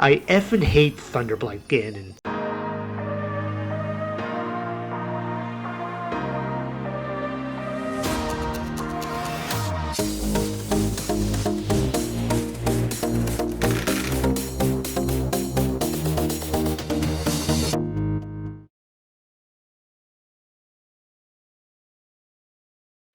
I effing hate Thunderblight Ganon.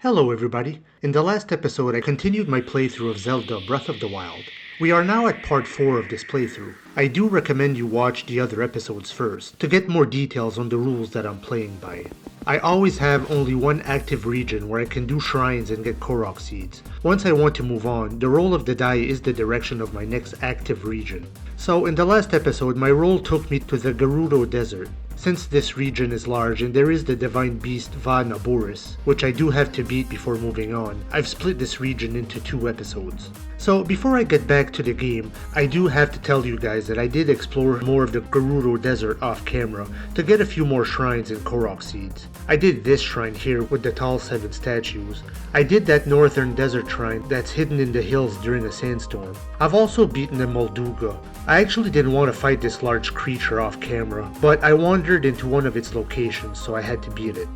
Hello everybody. In the last episode I continued my playthrough of Zelda Breath of the Wild. We are now at part 4 of this playthrough. I do recommend you watch the other episodes first, to get more details on the rules that I'm playing by. I always have only one active region where I can do shrines and get Korok seeds. Once I want to move on, the roll of the die is the direction of my next active region. So in the last episode my roll took me to the Gerudo Desert. Since this region is large and there is the divine beast Va Naboris, which I do have to beat before moving on, I've split this region into 2 episodes. So before I get back to the game, I do have to tell you guys that I did explore more of the Gerudo Desert off camera to get a few more shrines and Korok seeds. I did this shrine here with the tall 7 statues. I did that northern desert shrine that's hidden in the hills during a sandstorm. I've also beaten the Molduga. I actually didn't want to fight this large creature off camera, but I wandered into one of its locations, so I had to beat it.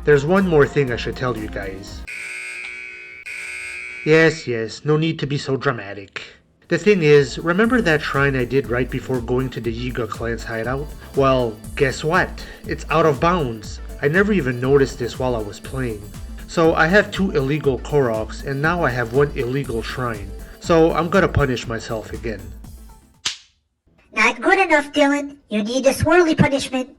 There's one more thing I should tell you guys. Yes, no need to be so dramatic. The thing is, remember that shrine I did right before going to the Yiga clan's hideout? Well, guess what? It's out of bounds. I never even noticed this while I was playing. So I have 2 illegal Koroks, and now I have 1 illegal shrine. So I'm gonna punish myself again. Not good enough, Dylan. You need a swirly punishment.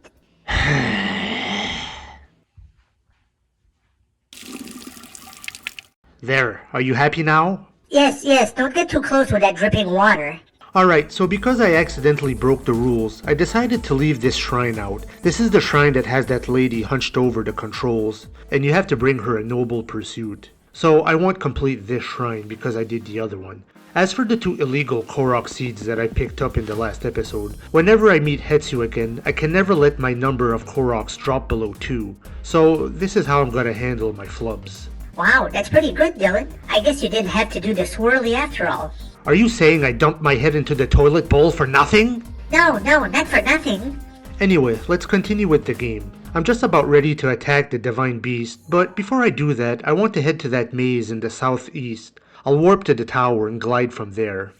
There, are you happy now? Yes, don't get too close with that dripping water. Alright, so because I accidentally broke the rules, I decided to leave this shrine out. This is the shrine that has that lady hunched over the controls, and you have to bring her a noble pursuit. So I won't complete this shrine because I did the other one. As for the 2 illegal Korok seeds that I picked up in the last episode, whenever I meet Hetsu again, I can never let my number of Koroks drop below 2. So this is how I'm gonna handle my flubs. Wow, that's pretty good, Dylan. I guess you didn't have to do the swirly after all. Are you saying I dumped my head into the toilet bowl for nothing? No, not for nothing. Anyway, let's continue with the game. I'm just about ready to attack the Divine Beast, but before I do that, I want to head to that maze in the southeast. I'll warp to the tower and glide from there.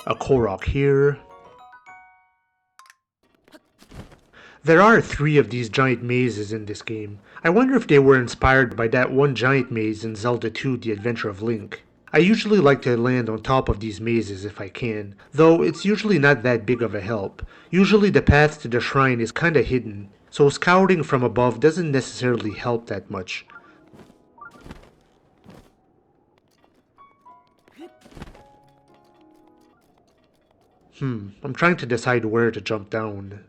A Korok here. There are 3 of these giant mazes in this game. I wonder if they were inspired by that one giant maze in Zelda 2: The Adventure of Link. I usually like to land on top of these mazes if I can, though it's usually not that big of a help. Usually the path to the shrine is kinda hidden, so scouting from above doesn't necessarily help that much. I'm trying to decide where to jump down.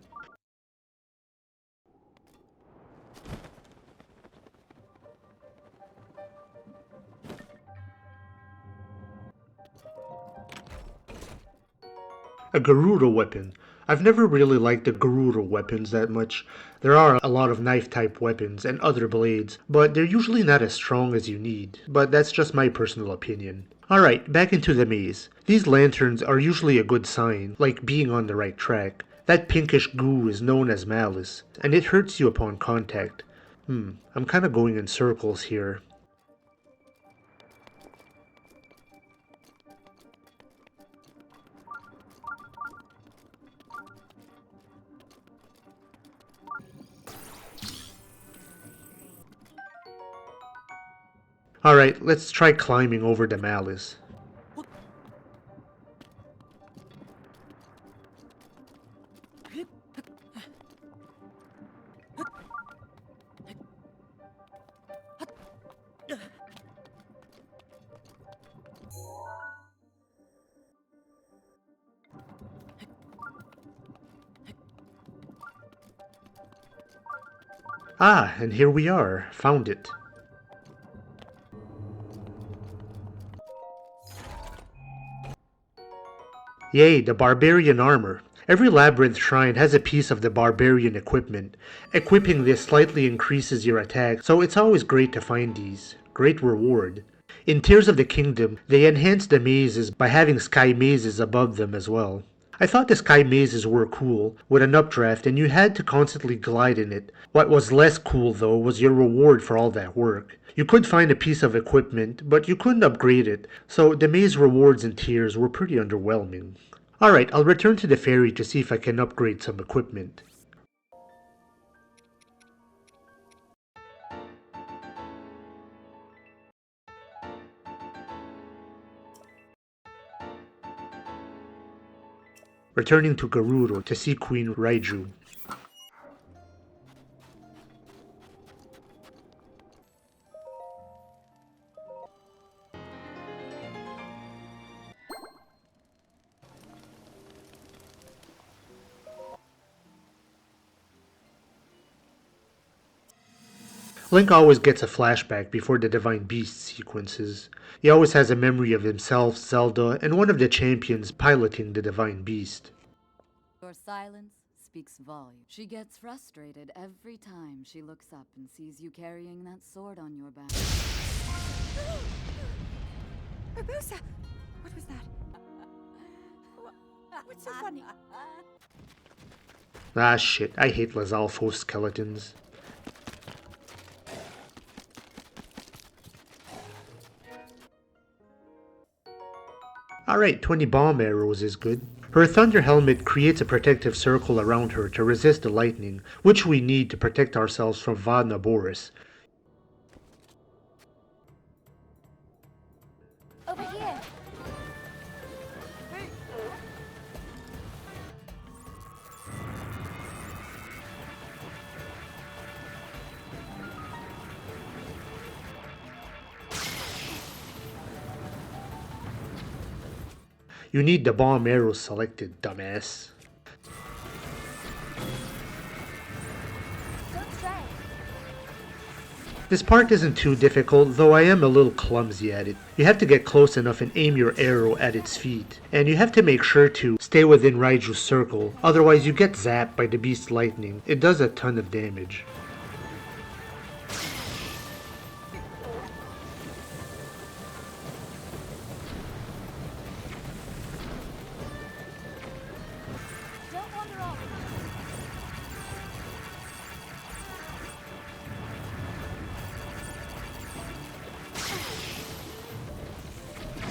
A Gerudo weapon. I've never really liked the Gerudo weapons that much. There are a lot of knife-type weapons and other blades, but they're usually not as strong as you need. But that's just my personal opinion. Alright, back into the maze. These lanterns are usually a good sign, like being on the right track. That pinkish goo is known as malice, and it hurts you upon contact. I'm kinda going in circles here. Alright, let's try climbing over the malice. Ah, and here we are. Found it. Yay, the barbarian armor. Every labyrinth shrine has a piece of the barbarian equipment. Equipping this slightly increases your attack, so it's always great to find these. Great reward. In Tears of the Kingdom, they enhanced the mazes by having sky mazes above them as well. I thought the sky mazes were cool, with an updraft, and you had to constantly glide in it. What was less cool though was your reward for all that work. You could find a piece of equipment, but you couldn't upgrade it, so the maze rewards in Tears were pretty underwhelming. Alright, I'll return to the ferry to see if I can upgrade some equipment. Returning to Gerudo to see Queen Raiju. Link always gets a flashback before the Divine Beast sequences. He always has a memory of himself, Zelda, and one of the champions piloting the Divine Beast. Your silence speaks volumes. She gets frustrated every time she looks up and sees you carrying that sword on your back. Urbosa! What was that? What's so funny? Ah shit, I hate Lizalfos skeletons. Alright, 20 bomb arrows is good. Her thunder helmet creates a protective circle around her to resist the lightning, which we need to protect ourselves from Vadna Boris. Over here! You need the bomb arrows selected, dumbass. Don't try! This part isn't too difficult, though I am a little clumsy at it. You have to get close enough and aim your arrow at its feet. And you have to make sure to stay within Raiju's circle, otherwise you get zapped by the beast's lightning. It does a ton of damage. Don't wander off!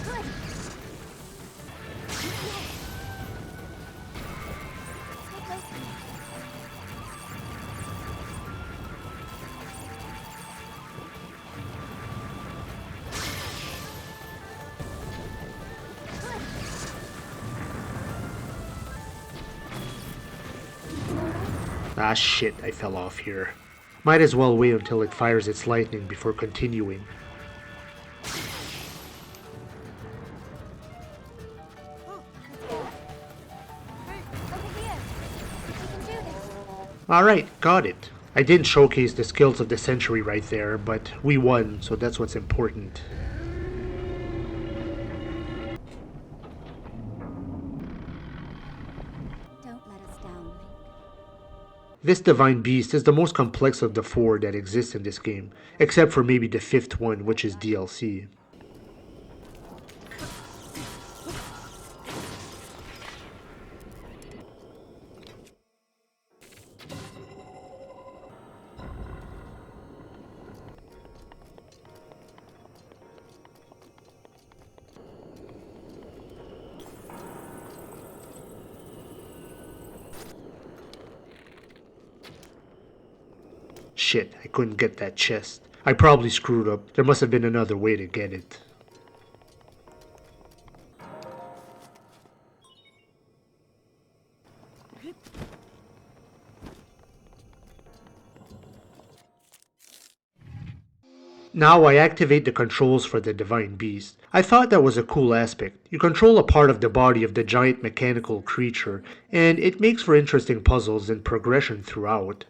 Good! Stay close to me. Ah shit, I fell off here. Might as well wait until it fires its lightning before continuing. Over here! We can do this! Alright, got it. I didn't showcase the skills of the century right there, but we won, so that's what's important. Don't let us down, Link. This Divine Beast is the most complex of the four that exist in this game, except for maybe the fifth one, which is DLC. Shit, I couldn't get that chest. I probably screwed up. There must have been another way to get it. Now I activate the controls for the Divine Beast. I thought that was a cool aspect. You control a part of the body of the giant mechanical creature, and it makes for interesting puzzles and progression throughout.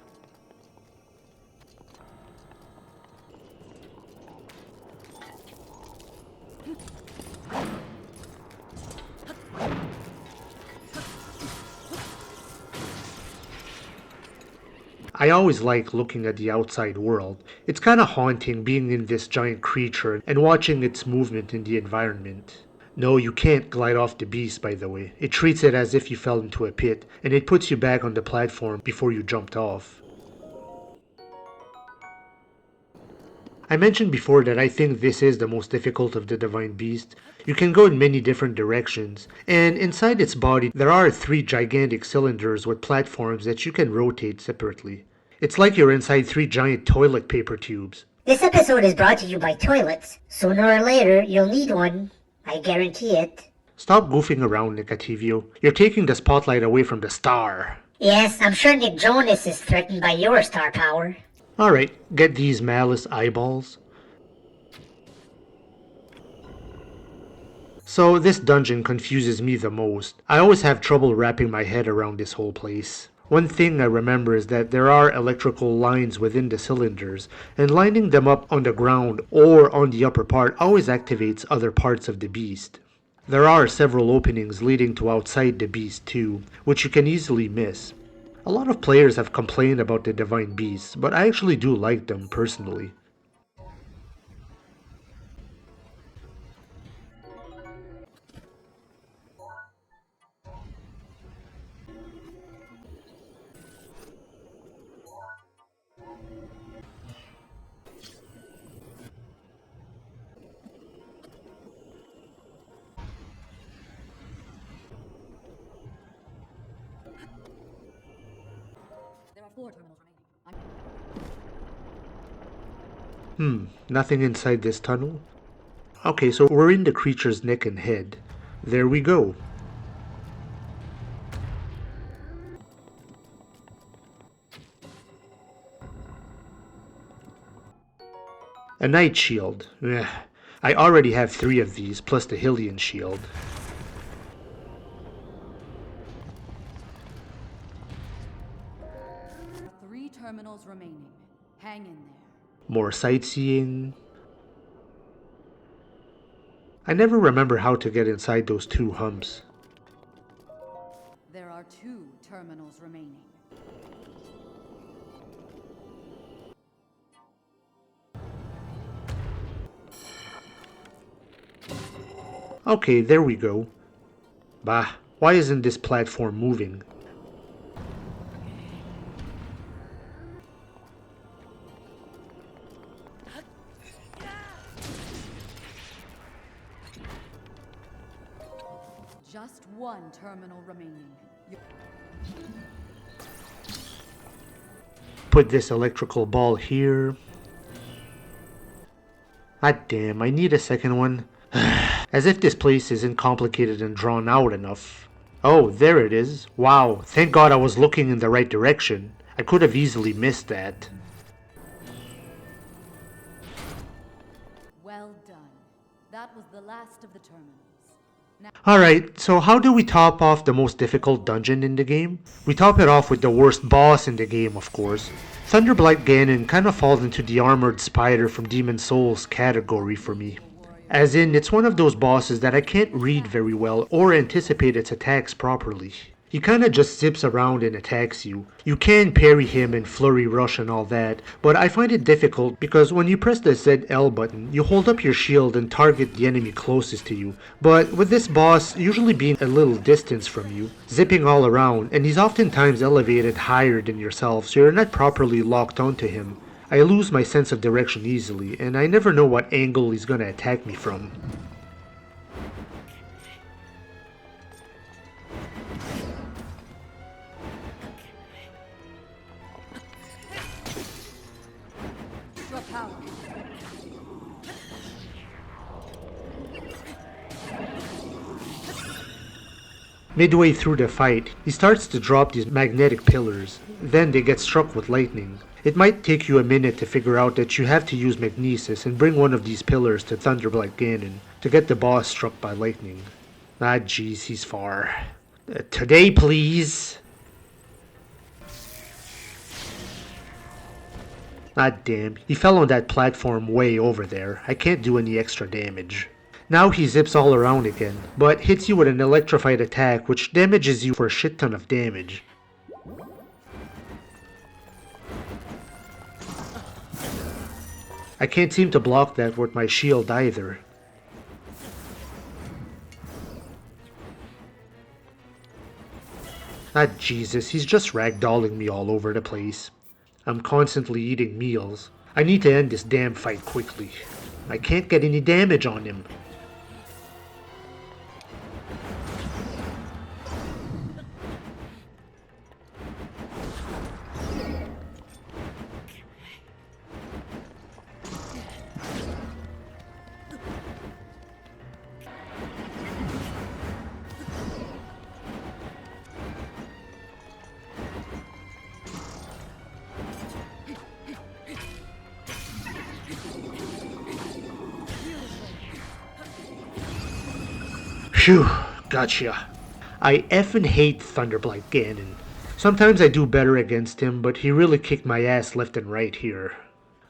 I always like looking at the outside world. It's kinda haunting being in this giant creature and watching its movement in the environment. No, you can't glide off the beast, by the way. It treats it as if you fell into a pit, and it puts you back on the platform before you jumped off. I mentioned before that I think this is the most difficult of the Divine Beast. You can go in many different directions, and inside its body there are 3 gigantic cylinders with platforms that you can rotate separately. It's like you're inside 3 giant toilet paper tubes. This episode is brought to you by toilets. Sooner or later, you'll need one. I guarantee it. Stop goofing around, Nicativio. You're taking the spotlight away from the star. Yes, I'm sure Nick Jonas is threatened by your star power. Alright, get these malice eyeballs. So this dungeon confuses me the most. I always have trouble wrapping my head around this whole place. One thing I remember is that there are electrical lines within the cylinders, and lining them up on the ground or on the upper part always activates other parts of the beast. There are several openings leading to outside the beast too, which you can easily miss. A lot of players have complained about the Divine Beasts, but I actually do like them personally. There are 4 terminals remaining. Nothing inside this tunnel? Okay, so we're in the creature's neck and head. There we go. A Knight Shield. Ugh. I already have 3 of these, plus the Hylian Shield. There are 3 terminals remaining. Hang in there. More sightseeing. I never remember how to get inside those 2 humps. There are 2 terminals remaining. Okay, there we go. Bah, why isn't this platform moving? Just 1 terminal remaining. Put this electrical ball here. Ah damn, I need a second one. As if this place isn't complicated and drawn out enough. Oh, there it is. Wow, thank God I was looking in the right direction. I could have easily missed that. Well done. That was the last of the terminals. Now, Alright, so how do we top off the most difficult dungeon in the game? We top it off with the worst boss in the game, of course. Thunderblight Ganon kinda falls into the armored spider from Demon Souls category for me. As in, it's one of those bosses that I can't read very well or anticipate its attacks properly. He kinda just zips around and attacks you. You can parry him and flurry rush and all that, but I find it difficult because when you press the ZL button, you hold up your shield and target the enemy closest to you. But with this boss usually being a little distance from you, zipping all around, and he's oftentimes elevated higher than yourself, so you're not properly locked onto him. I lose my sense of direction easily, and I never know what angle he's gonna attack me from. extra power. Midway through the fight, he starts to drop these magnetic pillars, then they get struck with lightning. It might take you a minute to figure out that you have to use magnesis and bring one of these pillars to Thunderblight Ganon to get the boss struck by lightning. Ah jeez, he's far. Today please! Ah damn, he fell on that platform way over there. I can't do any extra damage. Now he zips all around again, but hits you with an electrified attack which damages you for a shit ton of damage. I can't seem to block that with my shield either. Ah, Jesus, he's just ragdolling me all over the place. I'm constantly eating meals. I need to end this damn fight quickly. I can't get any damage on him. Phew, gotcha. I effing hate Thunderblight Ganon. Sometimes I do better against him, but he really kicked my ass left and right here.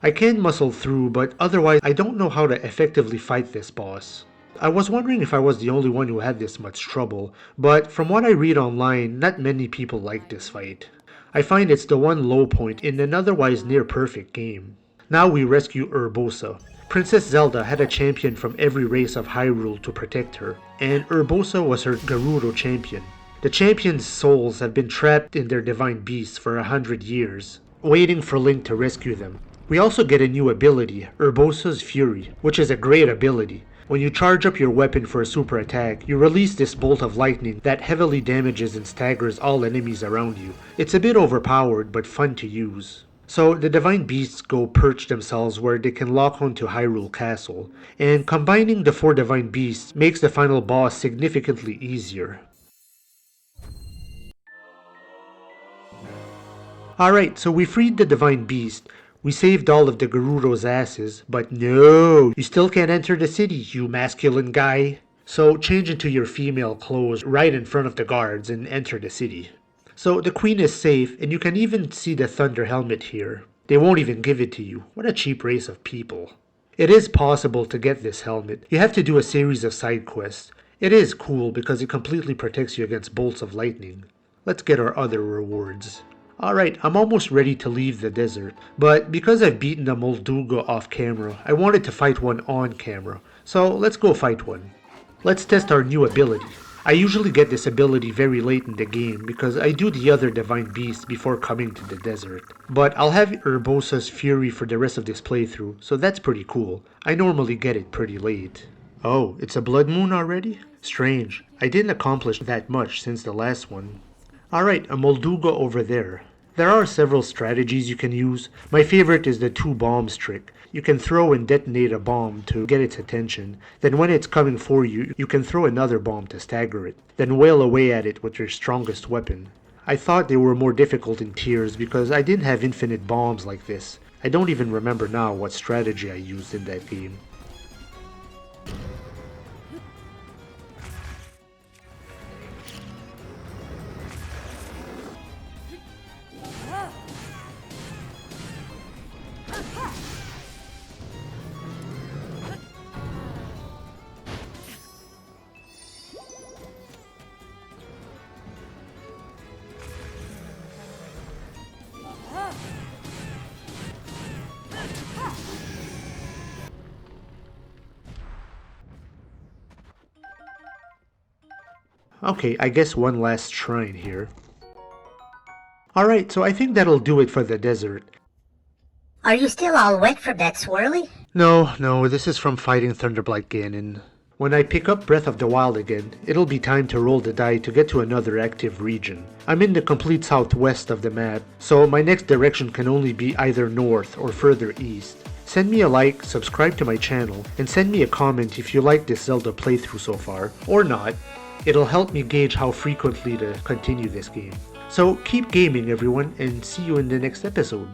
I can muscle through, but otherwise I don't know how to effectively fight this boss. I was wondering if I was the only one who had this much trouble, but from what I read online, not many people like this fight. I find it's the one low point in an otherwise near perfect game. Now we rescue Urbosa. Princess Zelda had a champion from every race of Hyrule to protect her, and Urbosa was her Gerudo champion. The champion's souls have been trapped in their divine beasts for 100 years, waiting for Link to rescue them. We also get a new ability, Urbosa's Fury, which is a great ability. When you charge up your weapon for a super attack, you release this bolt of lightning that heavily damages and staggers all enemies around you. It's a bit overpowered, but fun to use. So the divine beasts go perch themselves where they can lock onto Hyrule Castle, and combining the 4 divine beasts makes the final boss significantly easier. Alright, so we freed the divine beast, we saved all of the Gerudo's asses, but no, you still can't enter the city, you masculine guy. So change into your female clothes right in front of the guards and enter the city. So the queen is safe, and you can even see the thunder helmet here. They won't even give it to you. What a cheap race of people. It is possible to get this helmet. You have to do a series of side quests. It is cool because it completely protects you against bolts of lightning. Let's get our other rewards. Alright, I'm almost ready to leave the desert, but because I've beaten the Molduga off camera, I wanted to fight one on camera. So let's go fight one. Let's test our new ability. I usually get this ability very late in the game because I do the other divine beasts before coming to the desert. But I'll have Urbosa's Fury for the rest of this playthrough, so that's pretty cool. I normally get it pretty late. Oh, it's a blood moon already? Strange. I didn't accomplish that much since the last one. Alright, a Molduga over there. There are several strategies you can use. My favorite is the 2 bombs trick. You can throw and detonate a bomb to get its attention. Then when it's coming for you, you can throw another bomb to stagger it. Then wail away at it with your strongest weapon. I thought they were more difficult in tiers because I didn't have infinite bombs like this. I don't even remember now what strategy I used in that game. Okay, I guess one last shrine here. Alright, so I think that'll do it for the desert. Are you still all wet from that swirly? No, this is from fighting Thunderblight Ganon. When I pick up Breath of the Wild again, it'll be time to roll the die to get to another active region. I'm in the complete southwest of the map, so my next direction can only be either north or further east. Send me a like, subscribe to my channel, and send me a comment if you like this Zelda playthrough so far, or not. It'll help me gauge how frequently to continue this game. So keep gaming everyone, and see you in the next episode.